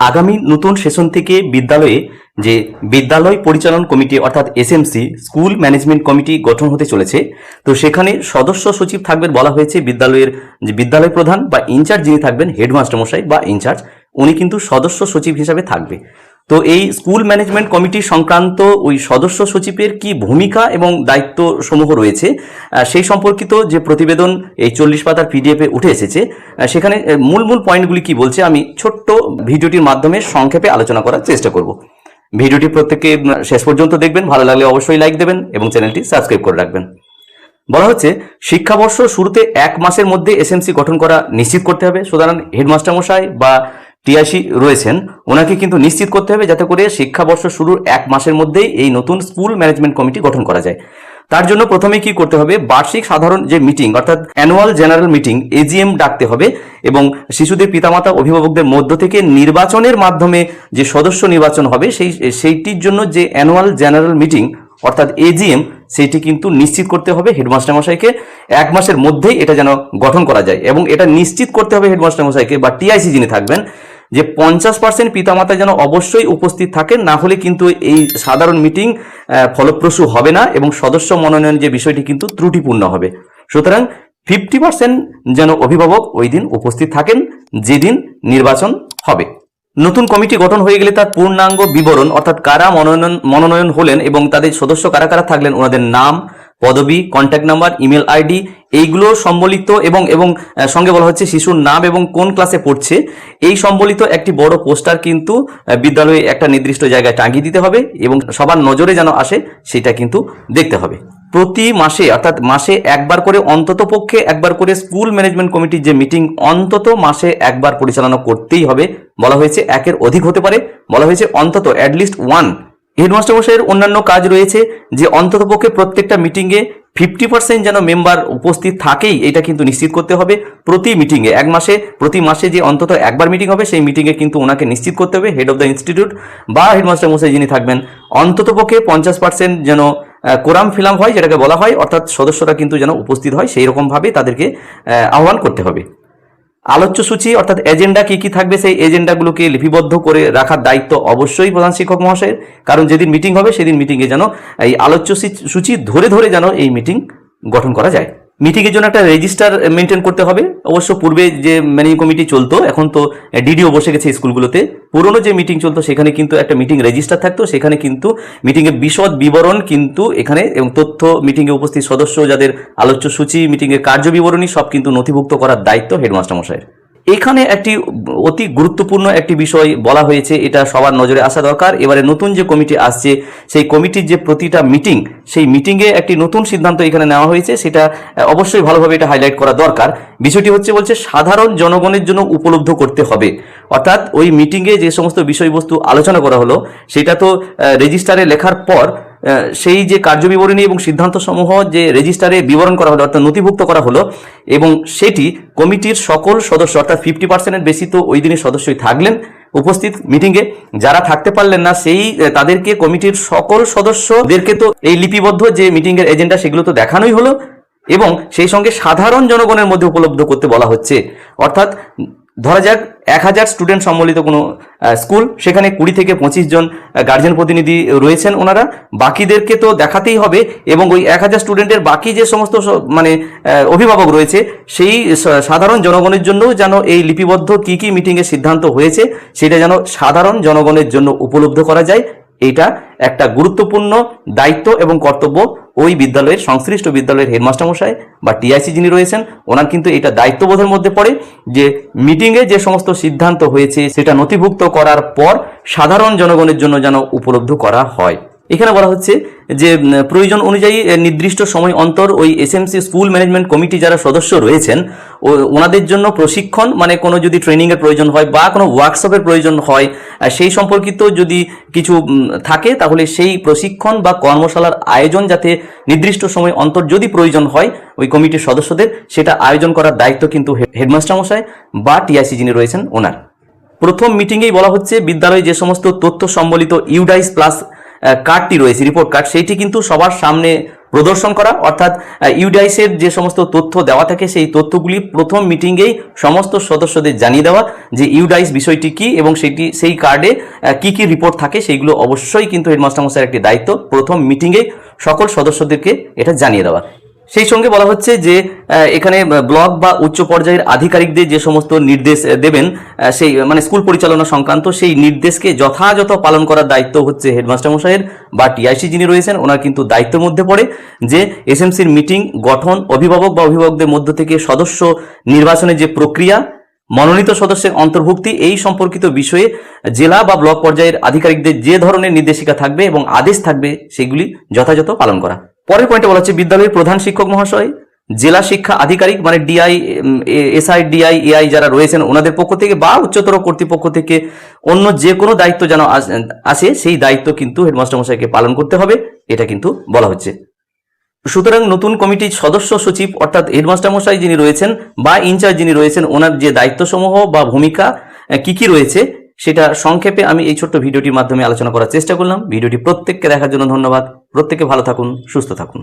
আগামী নতুন সেশন থেকে বিদ্যালয়ে যে বিদ্যালয় পরিচালন কমিটি অর্থাৎ এসএমসি স্কুল ম্যানেজমেন্ট কমিটি গঠন হতে চলেছে। তো সেখানে সদস্য সচিব থাকবেন, বলা হয়েছে বিদ্যালয়ের যে বিদ্যালয় প্রধান বা ইনচার্জ যিনি থাকবেন, হেডমাস্টার মশাই বা ইনচার্জ, উনি কিন্তু সদস্য সচিব হিসাবে থাকবে। তো এই স্কুল ম্যানেজমেন্ট কমিটি সংক্রান্ত ওই সদস্য সচিবের কি ভূমিকা এবং দায়িত্ব সমূহ রয়েছে সেই সম্পর্কিত যে প্রতিবেদন এই 40 পাতার পিডিএফে উঠে এসেছে, সেখানে মূল মূল পয়েন্টগুলি কি বলছে আমি ছোট্ট ভিডিওটির মাধ্যমে সংক্ষেপে আলোচনা করার চেষ্টা করব। ভিডিওটি প্রত্যেকে শেষ পর্যন্ত দেখবেন, ভালো লাগলে অবশ্যই লাইক দেবেন এবং চ্যানেলটি সাবস্ক্রাইব করে রাখবেন। বলা হচ্ছে শিক্ষাবর্ষ শুরুতে 1 মাসের মধ্যে এসএমসি গঠন করা নিশ্চিত করতে হবে। সুতরাং হেডমাস্টার মশাই বা টিআইসি রয়েছেন, ওনাকে কিন্তু নিশ্চিত করতে হবে যাতে করে শিক্ষাবর্ষ শুরুর 1 মাসের মধ্যেই এই নতুন স্কুল ম্যানেজমেন্ট কমিটি গঠন করা যায়। তার জন্য প্রথমে কি করতে হবে, বার্ষিক সাধারণ যে মিটিং অর্থাৎ অ্যানুয়াল জেনারেল মিটিং এজিএম ডাকতে হবে এবং শিশুদের পিতামাতা অভিভাবকদের মধ্য থেকে নির্বাচনের মাধ্যমে যে সদস্য নির্বাচন হবে সেইটির জন্য যে অ্যানুয়াল জেনারেল মিটিং অর্থাৎ এজিএম সেটি কিন্তু নিশ্চিত করতে হবে হেডমাস্টার মশাইকে 1 মাসের মধ্যেই এটা যেন গঠন করা যায়। এবং এটা নিশ্চিত করতে হবে হেডমাস্টার মশাইকে বা টিআইসি যিনি থাকবেন যে 50% পিতামাতা যেন অবশ্যই উপস্থিত থাকেন, না হলে কিন্তু এই সাধারণ মিটিং ফলপ্রসূ হবে না এবং সদস্য মনোনয়ন যে বিষয়টি কিন্তু ত্রুটিপূর্ণ হবে। সুতরাং 50% যেন অভিভাবক ওই দিন উপস্থিত থাকেন যেদিন নির্বাচন হবে। নতুন কমিটি গঠন হয়ে গেলে তার পূর্ণাঙ্গ বিবরণ অর্থাৎ কারা মনোনয়ন হলেন এবং তাদের সদস্য কারা কারা থাকলেন, ওনাদের নাম, পদবি, কন্ট্যাক্ট নাম্বার, ইমেল আইডি এইগুলো সম্বলিত এবং সঙ্গে বলা হচ্ছে শিশুর নাম এবং কোন ক্লাসে পড়ছে এই সম্বলিত একটি বড় পোস্টার কিন্তু বিদ্যালয়ে একটা নির্দিষ্ট জায়গায় টাঙিয়ে দিতে হবে এবং সবার নজরে যেন আসে সেটা কিন্তু দেখতে হবে। প্রতি মাসে অর্থাৎ মাসে একবার করে অন্তত পক্ষে একবার করে স্কুল ম্যানেজমেন্ট কমিটির যে মিটিং অন্তত মাসে একবার পরিচালনা করতেই হবে। বলা হয়েছে 1-এর অধিক হতে পারে, বলা হয়েছে অন্তত অ্যাটলিস্ট 1। হেডমাস্টার মশাইয়ের অন্যান্য কাজ রয়েছে যে অন্তত পক্ষে প্রত্যেকটা মিটিংয়ে 50% যেন মেম্বার উপস্থিত থাকেই এটা কিন্তু নিশ্চিত করতে হবে। প্রতি মিটিংয়ে প্রতি মাসে যে অন্তত একবার মিটিং হবে সেই মিটিংয়ে কিন্তু ওনাকে নিশ্চিত করতে হবে হেড অফ দ্য ইনস্টিটিউট বা হেডমাস্টার মশাই যিনি থাকবেন অন্তত পক্ষে 50% যেন কোরাম ফিলাম হয়, যেটাকে বলা হয়, অর্থাৎ সদস্যরা কিন্তু যেন উপস্থিত হয় সেই রকমভাবে তাদেরকে আহ্বান করতে হবে। আলোচ্য সূচি অর্থাৎ এজেন্ডা কি কি থাকবে সেই এজেন্ডাগুলোকে লিপিবদ্ধ করে রাখার দায়িত্ব অবশ্যই প্রধান শিক্ষক মহাশয়ের, কারণ যেদিন মিটিং হবে সেদিন মিটিংয়ে যেন এই আলোচ্য সূচি ধরে ধরে যেন এই মিটিং গঠন করা যায়। মিটিংয়ের জন্য একটা রেজিস্টার মেনটেন করতে হবে। অবশ্য পূর্বে যে ম্যানেজিং কমিটি চলতো এখন তো ডিডিও বসে গেছে স্কুলগুলোতে, পুরনো যে মিটিং চলতো সেখানে কিন্তু একটা মিটিং রেজিস্টার থাকতো, সেখানে কিন্তু মিটিংয়ের বিশদ বিবরণ কিন্তু এখানে এবং তথ্য মিটিংয়ে উপস্থিত সদস্য যাদের আলোচ্য সূচি মিটিংয়ের কার্য বিবরণী সব কিন্তু নথিভুক্ত করার দায়িত্ব হেডমাস্টার মশাইয়ের। এখানে একটি অতি গুরুত্বপূর্ণ একটি বিষয় বলা হয়েছে, এটা সবার নজরে আসা দরকার। এবারে নতুন যে কমিটি আসছে সেই কমিটির যে প্রতিটা মিটিং সেই মিটিংয়ে একটি নতুন সিদ্ধান্ত এখানে নেওয়া হয়েছে, সেটা অবশ্যই ভালোভাবে এটা হাইলাইট করা দরকার। বিষয়টি বলছে সাধারণ জনগণের জন্য উপলব্ধ করতে হবে। অর্থাৎ ওই মিটিংয়ে যে সমস্ত বিষয়বস্তু আলোচনা করা হলো সেটা তো রেজিস্টারে লেখার পর সেই যে কার্যবিবরণী এবং সিদ্ধান্ত সমূহ যে রেজিস্টারে বিবরণ করা হলো অর্থাৎ নথিভুক্ত করা হলো এবং সেটি কমিটির সকল সদস্য অর্থাৎ 50%-এর বেশি তো ওই দিনের সদস্যই থাকলেন উপস্থিত মিটিংয়ে, যারা থাকতে পারলেন না সেই তাদেরকে কমিটির সকল সদস্যদেরকে তো এই লিপিবদ্ধ যে মিটিংয়ের এজেন্ডা সেগুলো তো দেখানোই হলো এবং সেই সঙ্গে সাধারণ জনগণের মধ্যে উপলব্ধ করতে বলা হচ্ছে। অর্থাৎ ধরা যাক 1000 স্টুডেন্ট সম্বলিত কোনো স্কুল, সেখানে 20 থেকে 25 জন গার্জেন প্রতিনিধি রয়েছেন, ওনারা বাকিদেরকে তো দেখাতেই হবে এবং ওই 1000 স্টুডেন্টের বাকি যে সমস্ত অভিভাবক রয়েছে সেই সাধারণ জনগণের জন্য যেন এই লিপিবদ্ধ কি কি মিটিংয়ের সিদ্ধান্ত হয়েছে সেটা যেন সাধারণ জনগণের জন্য উপলব্ধ করা যায়। এটা একটা গুরুত্বপূর্ণ দায়িত্ব এবং কর্তব্য ওই বিদ্যালয়ের সংশ্লিষ্ট বিদ্যালয়ের হেডমাস্টার মশাই বা টিআইসি যিনি রয়েছেন ওনার কিন্তু এটা দায়িত্ববোধের মধ্যে পড়ে যে মিটিংয়ে যে সমস্ত সিদ্ধান্ত হয়েছে সেটা নথিভুক্ত করার পর সাধারণ জনগণের জন্য যেন উপলব্ধ করা হয়। এখানে বলা হচ্ছে যে প্রয়োজন অনুযায়ী নির্দিষ্ট সময় অন্তর ওই এসএমসি স্কুল ম্যানেজমেন্ট কমিটি যারা সদস্য রয়েছেন ওনাদের জন্য প্রশিক্ষণ মানে কোনো যদি ট্রেনিংয়ের প্রয়োজন হয় বা কোনো ওয়ার্কশপের প্রয়োজন হয় সেই সম্পর্কিত যদি কিছু থাকে তাহলে সেই প্রশিক্ষণ বা কর্মশালার আয়োজন যাতে নির্দিষ্ট সময় অন্তর যদি প্রয়োজন হয় ওই কমিটির সদস্যদের সেটা আয়োজন করার দায়িত্ব কিন্তু হেডমাস্টার মশাই বা টিআইসি যিনি রয়েছেন ওনার। প্রথম মিটিংয়েই বলা হচ্ছে বিদ্যালয়ে যে সমস্ত তথ্য সম্বলিত ইউডাইস প্লাস কার্ডটি রয়েছে রিপোর্ট কার্ড সেইটি কিন্তু সবার সামনে প্রদর্শন করা, অর্থাৎ ইউডাইসের যে সমস্ত তথ্য দেওয়া থাকে সেই তথ্যগুলি প্রথম মিটিংয়েই সমস্ত সদস্যদের জানিয়ে দেওয়া যে ইউডাইস বিষয়টি কি এবং সেই কার্ডে কি কি রিপোর্ট থাকে সেইগুলো অবশ্যই কিন্তু হেডমাস্টার মশাইয়ের একটি দায়িত্ব প্রথম মিটিংয়ে সকল সদস্যদেরকে এটা জানিয়ে দেওয়া। সেই সঙ্গে বলা হচ্ছে যে এখানে ব্লক বা উচ্চ পর্যায়ের আধিকারিকদের যে সমস্ত নির্দেশ দেবেন সেই মানে স্কুল পরিচালনা সংক্রান্ত সেই নির্দেশকে যথাযথ পালন করার দায়িত্ব হচ্ছে হেডমাস্টার মশাইয়ের বা টিআইসি যিনি রয়েছেন ওনার কিন্তু দায়িত্বের মধ্যে পড়ে যে এসএমসির মিটিং গঠন, অভিভাবক বা অভিভাবকদের মধ্য থেকে সদস্য নির্বাচনের যে প্রক্রিয়া, মনোনীত সদস্যের অন্তর্ভুক্তি এই সম্পর্কিত বিষয়ে জেলা বা ব্লক পর্যায়ের আধিকারিকদের যে ধরনের নির্দেশিকা থাকবে এবং আদেশ থাকবে সেগুলি যথাযথ পালন করা। পরের পয়েন্টে বলা হচ্ছে বিদ্যালয়ের প্রধান শিক্ষক মহাশয়, জেলা শিক্ষা আধিকারিক মানে ডিআই, এসআই, ডিআই, এআই যারা রয়েছেন ওনাদের পক্ষ থেকে বা উচ্চতর কর্তৃপক্ষ থেকে অন্য যে কোনো দায়িত্ব যেন আসে সেই দায়িত্ব কিন্তু হেডমাস্টার মশাইকে পালন করতে হবে, এটা কিন্তু বলা হচ্ছে। সুতরাং নতুন কমিটির সদস্য সচিব অর্থাৎ হেডমাস্টার মশাই যিনি রয়েছেন বা ইনচার্জ যিনি রয়েছেন ওনার যে দায়িত্বসমূহ বা ভূমিকা কি কি রয়েছে সেটা সংক্ষেপে আমি এই ছোট্ট ভিডিওটির মাধ্যমে আলোচনা করার চেষ্টা করলাম। ভিডিওটি প্রত্যেককে দেখার জন্য ধন্যবাদ। প্রত্যেকে ভালো থাকুন, সুস্থ থাকুন।